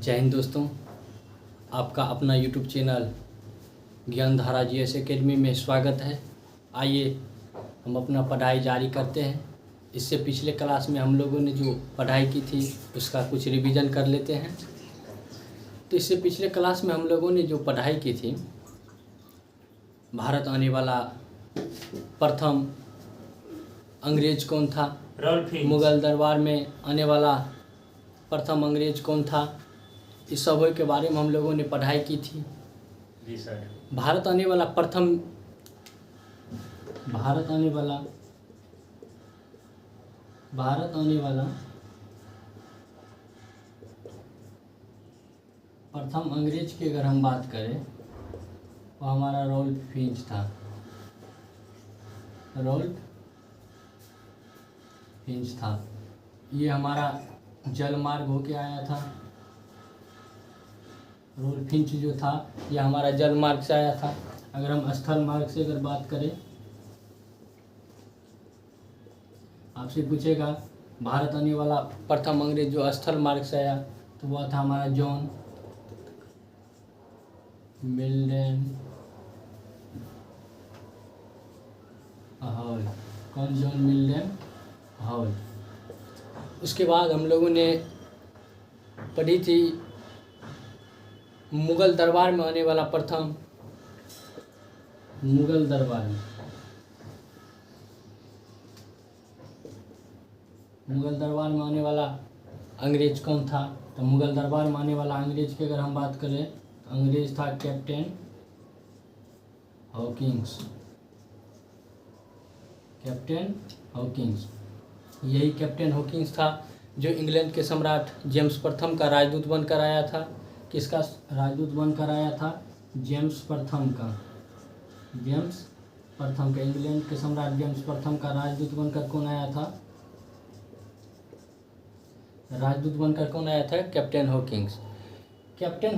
जय हिंद दोस्तों, आपका अपना YouTube channel Gyandhara GS academy में स्वागत है। आइए हम अपना पढ़ाई जारी करते हैं। इससे पिछले क्लास में हम लोगों ने जो पढ़ाई की थी उसका कुछ रिवीजन कर लेते हैं। तो इससे पिछले क्लास में हम लोगों ने जो पढ़ाई की थी, भारत आने वाला प्रथम अंग्रेज कौन था, मुग़ल दरबार में आने वाला प्रथम अंग्रेज कौन था, इस सब के बारे में हम लोगों ने पढ़ाई की थी। जी सर। भारत आने वाला प्रथम अंग्रेज की अगर हम बात करें तो हमारा रॉल्फ फिंच था। ये हमारा जलमार्ग होके आया था। रॉल्फ फिंच जो था ये हमारा जलमार्ग से आया था। अगर हम स्थल मार्ग से अगर बात करें, आपसे पूछेगा भारत आने वाला प्रथम अंग्रेज जो स्थल मार्ग से आया तो वह था हमारा जॉन मिल्टन हॉल। कौन? John Milton hall. उसके बाद हम लोगों ने पढ़ी थी मुग़ल दरबार में आने वाला प्रथम मुग़ल दरबार में आने वाला अंग्रेज कौन था। तो मुग़ल दरबार में आने वाला अंग्रेज की अगर हम बात करें तो अंग्रेज था कैप्टन हॉकिंस। यही कैप्टन हॉकिंस था जो इंग्लैंड के सम्राट जेम्स प्रथम का राजदूत बनकर आया था। किसका राजदूत बनकर आया था? जेम्स प्रथम का। इंग्लैंड के सम्राट जेम्स प्रथम का राजदूत बनकर कौन आया था? Captain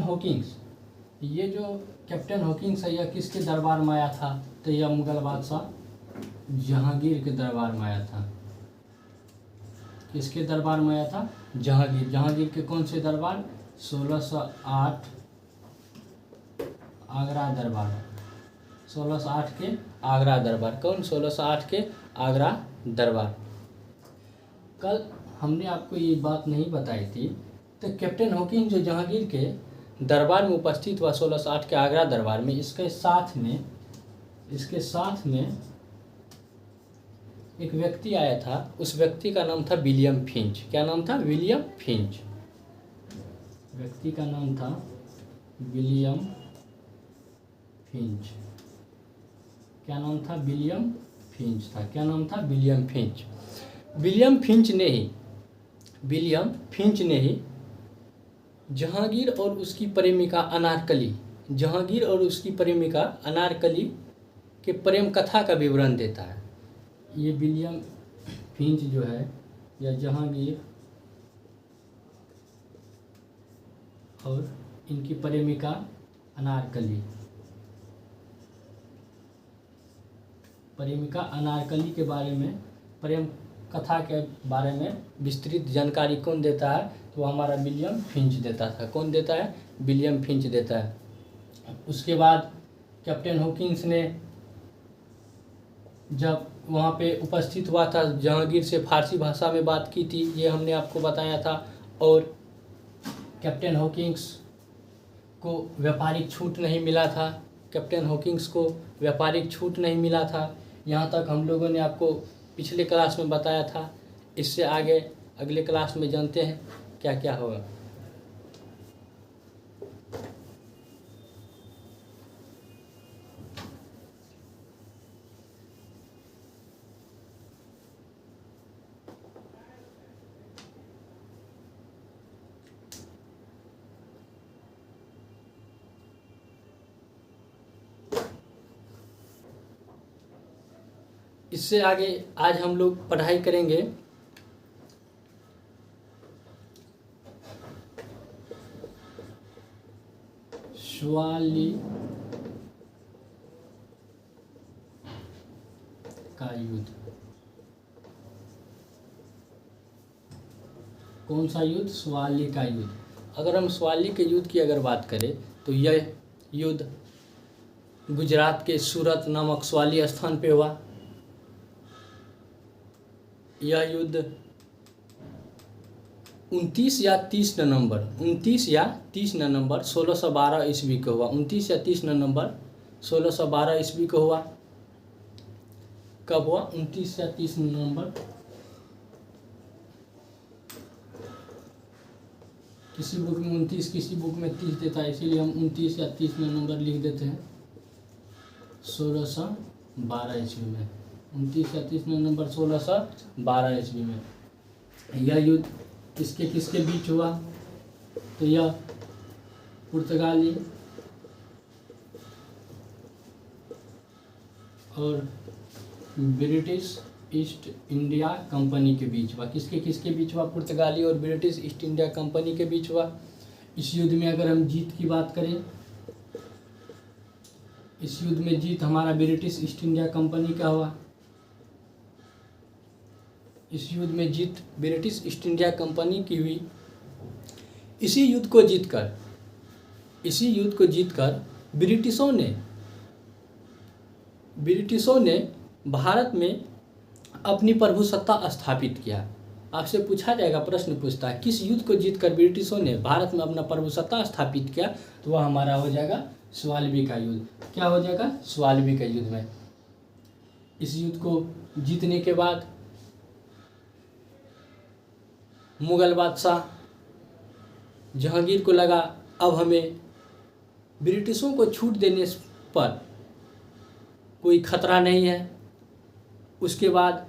Hawkins. ये जो कैप्टन हॉकिंस है यह किसके दरबार में आया था? तो यह मुग़ल बादशाह जहांगीर के दरबार में आया था। किसके दरबार में आया था? जहांगीर के कौन से दरबार? 1608 आगरा दरबार। 1608 के आगरा दरबार। कौन? 1608 के आगरा दरबार। कल हमने आपको ये बात नहीं बताई थी। तो कैप्टन हॉकिंस जो जहांगीर के दरबार में उपस्थित हुआ 1608 के आगरा दरबार में, इसके साथ में एक व्यक्ति आया था। उस व्यक्ति का नाम था विलियम फिंच। क्या नाम था? William Finch. व्यक्ति का नाम था विलियम फिंच। क्या नाम था? विलियम फिंच था। क्या नाम था? William Finch. विलियम फिंच ने ही जहांगीर और उसकी प्रेमिका अनारकली के प्रेम कथा का विवरण देता है। ये विलियम फिंच जो है यह जहांगीर और इनकी प्रेमिका अनारकली के बारे में, प्रेम कथा के बारे में विस्तृत जानकारी कौन देता है? तो हमारा विलियम फिंच देता था। कौन देता है? विलियम फिंच देता है। उसके बाद कैप्टन हॉकिंस ने जब वहाँ पे उपस्थित हुआ था जहांगीर से फारसी भाषा में बात की थी, ये हमने आपको बताया था। और कैप्टन हॉकिंस को व्यापारिक छूट नहीं मिला था। यहाँ तक हम लोगों ने आपको पिछले क्लास में बताया था। इससे आगे अगले क्लास में जानते हैं क्या क्या होगा। इससे आगे आज हम लोग पढ़ाई करेंगे स्वाली का युद्ध। कौन सा युद्ध? स्वाली का युद्ध। अगर हम स्वाली के युद्ध की अगर बात करें तो यह युद्ध गुजरात के सूरत नामक स्वाली स्थान पे हुआ। यह युद्ध 29 या 30 नवंबर 1612 ईस्वी को हुआ। 29 या 30 नवंबर 1612 ईस्वी को हुआ। कब हुआ? 29 या 30 नवंबर। किसी बुक में 29, किसी बुक में 30 देता है, इसीलिए हम 29 या 30 नवंबर लिख देते हैं 1612 ईस्वी में। 29 या 30 नवंबर 1612 ईस्वी में यह युद्ध किसके बीच हुआ? तो यह पुर्तगाली और ब्रिटिश ईस्ट इंडिया कंपनी के बीच हुआ। किसके बीच हुआ? पुर्तगाली और ब्रिटिश ईस्ट इंडिया कंपनी के बीच हुआ। इस युद्ध में अगर हम जीत की बात करें, इस युद्ध में जीत हमारा ब्रिटिश ईस्ट इंडिया कंपनी का हुआ। इस युद्ध में जीत ब्रिटिश ईस्ट इंडिया कंपनी की हुई। इसी युद्ध को जीतकर ब्रिटिशों ने भारत में अपनी प्रभुसत्ता स्थापित किया। आपसे पूछा जाएगा, प्रश्न पूछता है किस युद्ध को जीतकर ब्रिटिशों ने भारत में अपना प्रभुसत्ता स्थापित किया, तो वह हमारा हो जाएगा स्वाल्वी का युद्ध। क्या हो जाएगा? स्वाल्वी का युद्ध में। इस युद्ध को जीतने के बाद मुगल बादशाह जहांगीर को लगा अब हमें ब्रिटिशों को छूट देने पर कोई खतरा नहीं है। उसके बाद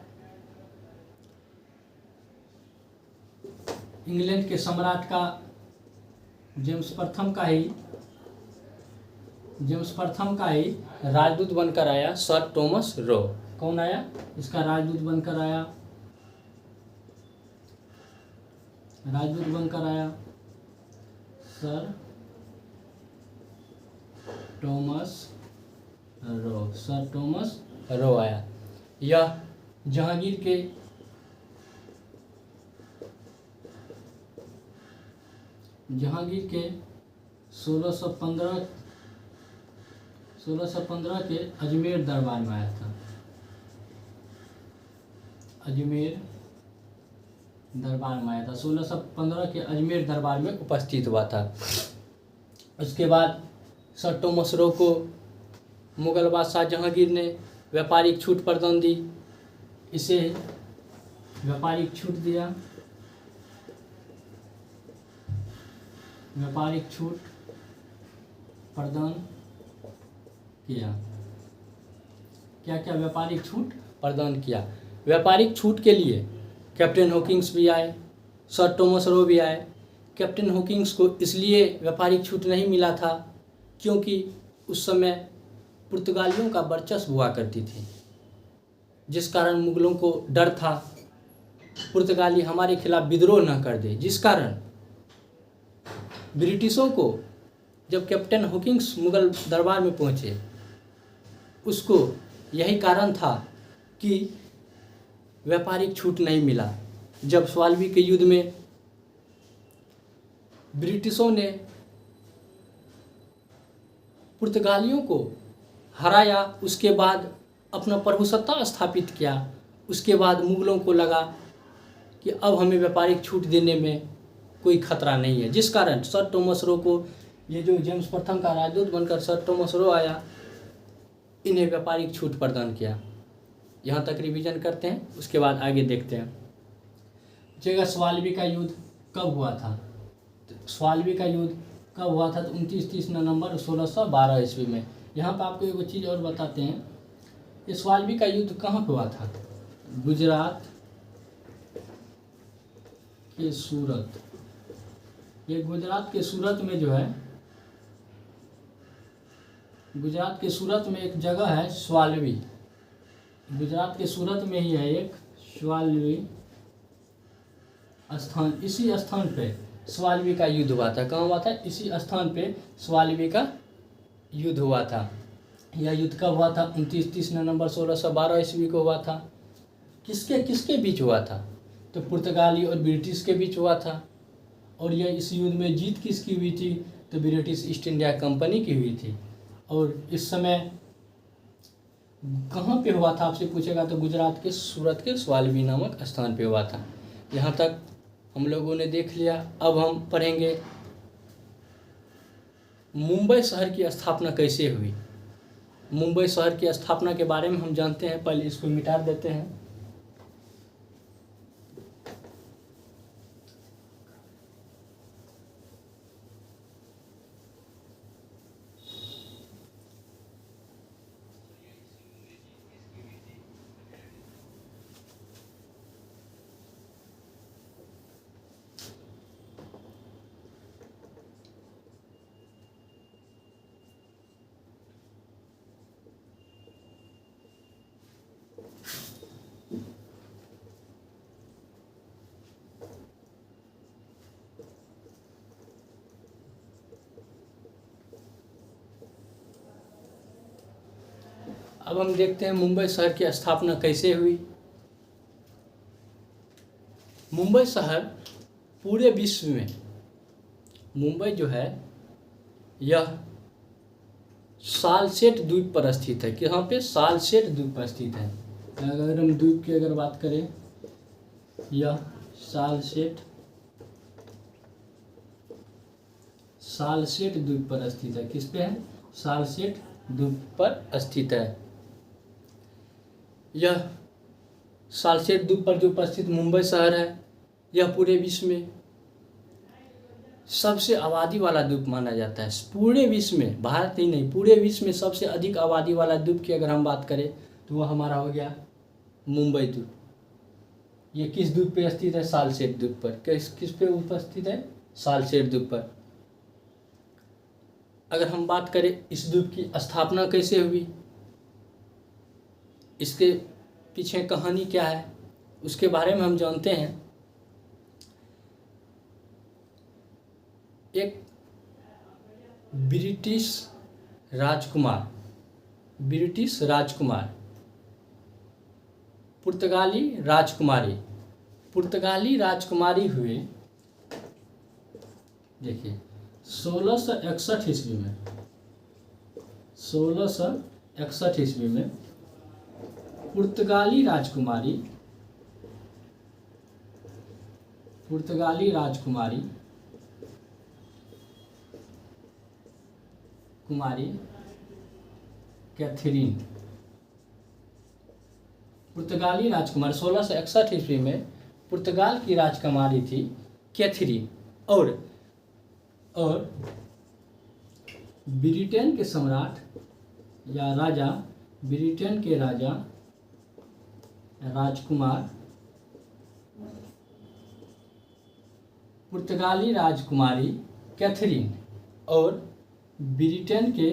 इंग्लैंड के सम्राट का जेम्स प्रथम का ही राजदूत बनकर आया सर टॉमस रो। कौन आया? इसका राजदूत बनकर आया सर टॉमस रो आया। यह जहांगीर के जहांगीर के 1615 के अजमेर दरबार में आया था। अजमेर दरबार में आया था, 1615 के अजमेर दरबार में उपस्थित हुआ था। उसके बाद सर टॉमस रो को मुगल बादशाह जहांगीर ने व्यापारिक छूट प्रदान दी। इसे व्यापारिक छूट दिया, व्यापारिक छूट प्रदान किया। क्या क्या व्यापारिक छूट प्रदान किया? व्यापारिक छूट के लिए कैप्टन हॉकिंस भी आए, सर टॉमस रो भी आए। कैप्टन हॉकिंस को इसलिए व्यापारिक छूट नहीं मिला था क्योंकि उस समय पुर्तगालियों का वर्चस्व हुआ करती थी, जिस कारण मुगलों को डर था पुर्तगाली हमारे खिलाफ विद्रोह न कर दे। जिस कारण ब्रिटिशों को जब कैप्टन हॉकिंस मुगल दरबार में पहुंचे, उसको यही कारण था कि व्यापारिक छूट नहीं मिला। जब स्वाल्वी के युद्ध में ब्रिटिशों ने पुर्तगालियों को हराया, उसके बाद अपना प्रभुसत्ता स्थापित किया, उसके बाद मुगलों को लगा कि अब हमें व्यापारिक छूट देने में कोई खतरा नहीं है। जिस कारण सर टॉमस रो को, ये जो जेम्स प्रथम का राजदूत बनकर सर टॉमस रो आया, इन्हें व्यापारिक छूट प्रदान किया। यहाँ तक रिवीजन करते हैं, उसके बाद आगे देखते हैं। जगह स्वाल्वी का युद्ध कब हुआ था? तो स्वाल्वी का युद्ध कब हुआ था? तो 29-30 नवंबर 1612 ईस्वी में। यहाँ पर आपको एक चीज़ और बताते हैं, ये स्वाल्वी का युद्ध कहाँ पे हुआ था? गुजरात के सूरत। ये गुजरात के सूरत में जो है, गुजरात के सूरत में एक जगह है स्वाल्वी। गुजरात के सूरत में ही है एक स्वाल्वी स्थान। इसी स्थान पे स्वाल्वी का युद्ध हुआ था। कहाँ हुआ था? इसी स्थान पे स्वाल्वी का युद्ध हुआ था। यह युद्ध कब हुआ था? 29-30 नवंबर 1612 ईस्वी को हुआ था। किसके बीच हुआ था? तो पुर्तगाली और ब्रिटिश के बीच हुआ था। और यह इस युद्ध में जीत किसकी हुई थी? तो ब्रिटिश ईस्ट इंडिया कंपनी की हुई थी। और इस समय कहाँ पे हुआ था आपसे पूछेगा तो गुजरात के सूरत के स्वाल्वी नामक स्थान पे हुआ था। यहाँ तक हम लोगों ने देख लिया। अब हम पढ़ेंगे मुंबई शहर की स्थापना कैसे हुई। मुंबई शहर की स्थापना के बारे में हम जानते हैं, पहले इसको मिटा देते हैं। अब हम देखते हैं मुंबई शहर की स्थापना कैसे हुई। मुंबई शहर पूरे विश्व में, मुंबई जो है यह सालसेट द्वीप पर स्थित है। कहाँ पे? सालसेट द्वीप पर स्थित है। अगर हम द्वीप की अगर बात करें, यह सालसेट द्वीप पर स्थित है। किस पे है? सालसेट द्वीप पर स्थित है। यह सालसेट द्वीप पर जो उपस्थित मुंबई शहर है, यह पूरे विश्व में सबसे आबादी वाला द्वीप माना जाता है। पूरे विश्व में, भारत ही नहीं, पूरे विश्व में सबसे अधिक आबादी वाला द्वीप की अगर हम बात करें तो वह हमारा हो गया मुंबई द्वीप। ये किस द्वीप पे स्थित है? सालसेट द्वीप पर। किस पे उपस्थित है? सालसेट द्वीप पर। अगर हम बात करें इस द्वीप की स्थापना कैसे हुई, इसके पीछे कहानी क्या है, उसके बारे में हम जानते हैं। एक ब्रिटिश राजकुमार, पुर्तगाली राजकुमारी हुए। देखिए 1661 ईस्वी में, 1661 ईस्वी में पुर्तगाली राजकुमारी कैथरीन, पुर्तगाली राजकुमारी 1661 ईस्वी में पुर्तगाल की राजकुमारी थी कैथरीन। और ब्रिटेन के सम्राट या राजा, ब्रिटेन के राजकुमार, पुर्तगाली राजकुमारी कैथरीन और ब्रिटेन के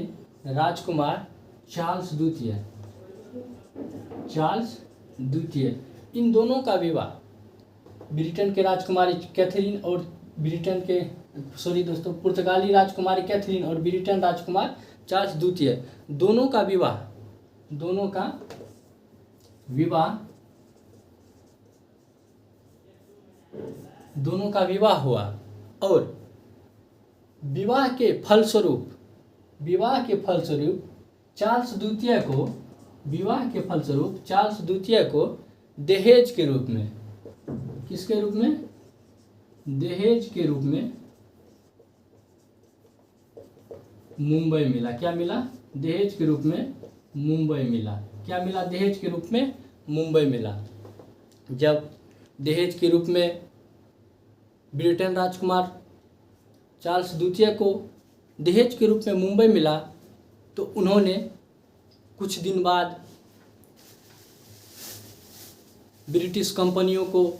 राजकुमार चार्ल्स द्वितीय, इन दोनों का विवाह, ब्रिटेन के राजकुमारी कैथरीन और पुर्तगाली राजकुमारी कैथरीन और ब्रिटेन राजकुमार चार्ल्स द्वितीय, दोनों का विवाह हुआ। और विवाह के फलस्वरूप चार्ल्स द्वितीय को दहेज के रूप में, किसके रूप में? दहेज के रूप में मुंबई मिला। क्या मिला? दहेज के रूप में मुंबई मिला। क्या मिला? दहेज के रूप में मुंबई मिला। जब दहेज के रूप में ब्रिटेन राजकुमार चार्ल्स द्वितीय को दहेज के रूप में मुंबई मिला, तो उन्होंने कुछ दिन बाद ब्रिटिश कंपनियों को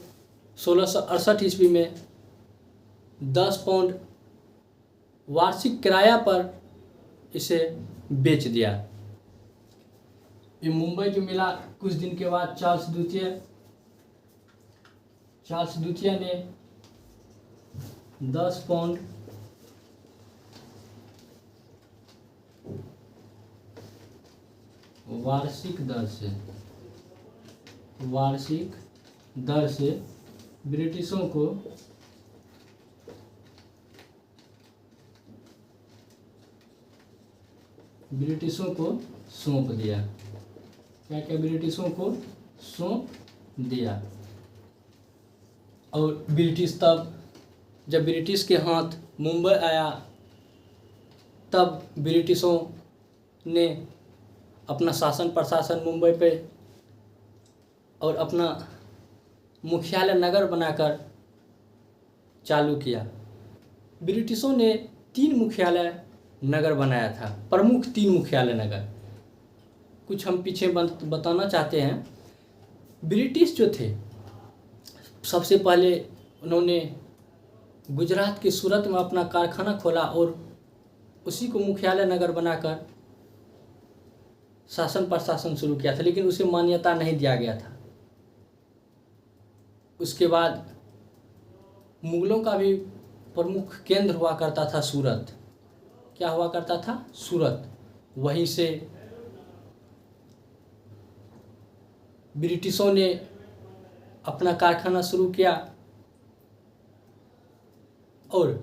1668 ईस्वी में 10 पाउंड वार्षिक किराया पर इसे बेच दिया। ये मुंबई जो मिला, कुछ दिन के बाद चार्ल्स द्वितीय ने 10 पाउंड वार्षिक दर से ब्रिटिशों को ब्रिटिशों को सौंप दिया। क्या क्या ब्रिटिशों को सौंप दिया। और ब्रिटिश तब जब ब्रिटिश के हाथ मुंबई आया तब ब्रिटिशों ने अपना शासन प्रशासन मुंबई पे और अपना मुख्यालय नगर बनाकर चालू किया। ब्रिटिशों ने 3 मुख्यालय नगर बनाया था, प्रमुख 3 मुख्यालय नगर। कुछ हम पीछे बताना चाहते हैं। ब्रिटिश जो थे सबसे पहले उन्होंने गुजरात के सूरत में अपना कारखाना खोला और उसी को मुख्यालय नगर बनाकर शासन प्रशासन शुरू किया था, लेकिन उसे मान्यता नहीं दिया गया था। उसके बाद मुगलों का भी प्रमुख केंद्र हुआ करता था सूरत। क्या हुआ करता था? सूरत। वहीं से ब्रिटिशों ने अपना कारखाना शुरू किया और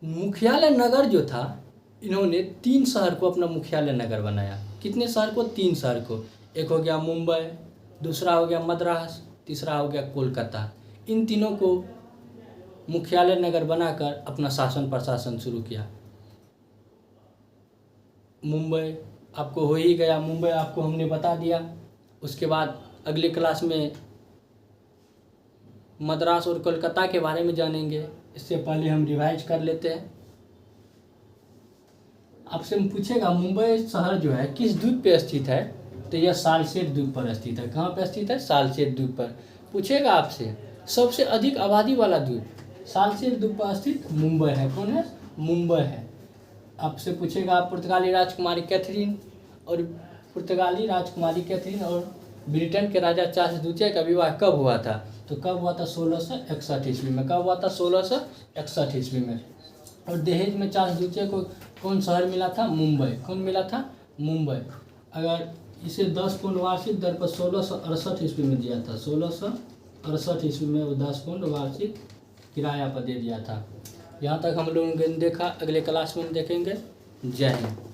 मुख्यालय नगर जो था, इन्होंने 3 शहर को अपना मुख्यालय नगर बनाया। कितने शहर को? 3 शहर को। एक हो गया मुंबई, दूसरा हो गया मद्रास, तीसरा हो गया कोलकाता। इन तीनों को मुख्यालय नगर बनाकर अपना शासन प्रशासन शुरू किया। मुंबई आपको हो ही गया, मुंबई आपको हमने बता दिया। उसके बाद अगले क्लास में मद्रास और कोलकाता के बारे में जानेंगे। इससे पहले हम रिवाइज कर लेते हैं। आपसे पूछेगा मुंबई शहर जो है किस द्वीप पे स्थित है, तो यह सालसेट द्वीप पर स्थित है। कहाँ पे स्थित है? सालसेट द्वीप पर। पूछेगा आपसे सबसे अधिक आबादी वाला द्वीप, सालसेट द्वीप पर स्थित मुंबई है। कौन है? मुंबई है। आपसे पूछेगा पुर्तगाली राजकुमारी कैथरीन और ब्रिटेन के राजा चार्ल्स द्वितीय का विवाह कब हुआ था? तो कब हुआ था? 1661 ईस्वी में। कब हुआ था? 1661 ईस्वी में। और दहेज में चार्ल्स द्वितीय को कौन शहर मिला था? मुंबई। कौन मिला था? मुंबई। अगर इसे 10 पाउंड वार्षिक दर पर 1668 ईस्वी में दिया था। 1668 ईस्वी में वो 10 पाउंड वार्षिक किराया पर दे दिया था। यहाँ तक हम लोगों ने देखा। अगले क्लास में देखेंगे। जय हिंद।